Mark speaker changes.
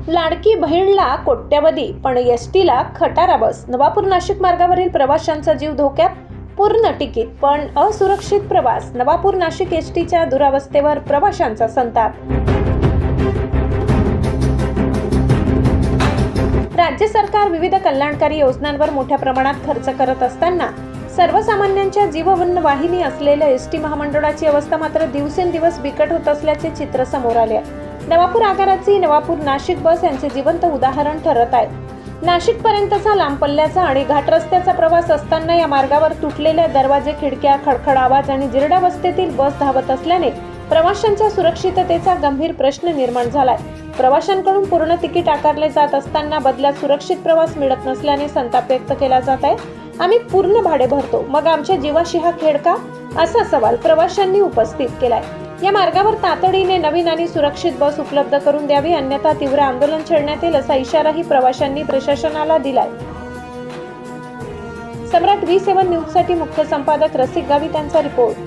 Speaker 1: लाडकी बहीणला कोट्यवधी पण एसटीला खटारा बस. नवापूर नाशिक मार्गावरील प्रवाशांचा जीव धोक्यात. पूर्ण तिकीट पण असुरक्षित प्रवास. नवापूर नाशिक एसटीच्या दुरावस्थेवर प्रवाशांचा संताप. राज्य सरकार विविध कल्याणकारी योजनांवर मोठ्या प्रमाणात खर्च करत असताना सर्वसामान्यांच्या जीवनवाहिनी असलेल्या एसटी महामंडळाची अवस्था मात्र दिवसेंदिवस बिकट होत असल्याचे चित्र समोर आले आहे. नवापूर आगाराची नवापूर नाशिक बस यांचे जिवंत उदाहरण ठरत आहे. नाशिक पर्यंतचा लांब पल्ल्याचा आणि घाट रस्त्याचा प्रवास असताना या मार्गावर तुटलेल्या दरवाजे, खिडक्या, खडखड आवाज आणि जीर्णावस्थेतील बस धावत असल्याने प्रवाशांच्या सुरक्षिततेचा गंभीर प्रश्न निर्माण झालाय. प्रवाशांकडून पूर्ण तिकीट आकारले जात असताना बदल्यात सुरक्षित प्रवास मिळत नसल्याने संताप व्यक्त केला जात आहे. आम्ही पूर्ण भाडे भरतो, मग आमच्या जीवाशी हा खेळ का, असा सवाल प्रवाशांनी उपस्थित केलाय. या मार्गावर तातडीने नवीन आणि सुरक्षित बस उपलब्ध करून द्यावी, अन्यथा तीव्र आंदोलन छेडण्यात येईल असा इशाराही प्रवाशांनी प्रशासनाला दिलाय. सम्राट V7 न्यूज साठी मुख्य संपादक रसिक गावी त्यांचा रिपोर्ट.